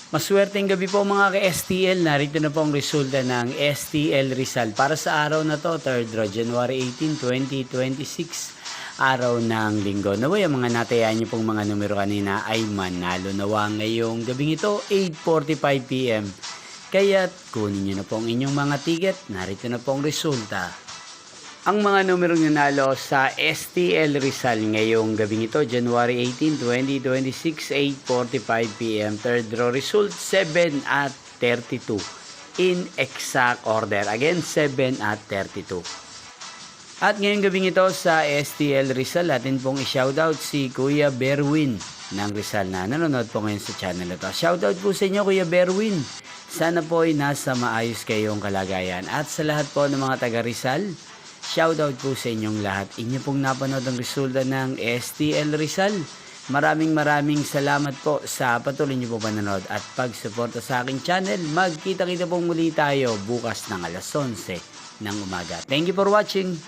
Maswerteng gabi po mga ka-STL. Narito na po ang resulta ng STL Rizal para sa araw na to, 3rd January 18, 2026. Araw ng linggo. Naway ang mga natayaan niyo pong mga numero kanina ay manalo nawa ngayong gabing ito, 8:45 PM. Kaya't kunin niyo na po ang inyong mga ticket. Narito na po ang resulta. Ang mga numerong nanalo sa STL Rizal ngayong gabing ito, January 18, 2026, 8:45 PM. Third draw result, 7 at 32. In exact order. Again, 7 at 32. At ngayong gabing ito sa STL Rizal, atin pong i-shoutout si Kuya Berwin ng Rizal na nanonood po ngayon sa channel ito. Shoutout po sa inyo, Kuya Berwin. Sana po ay nasa maayos kayong kalagayan. At sa lahat po ng mga taga Rizal, shoutout po sa inyong lahat. Inyo pong napanood ang resulta ng STL Rizal. Maraming salamat po sa patuloy niyo po panonood at pagsuporta sa aking channel. Magkita-kita pong muli tayo bukas ng alas 11 ng umaga. Thank you for watching.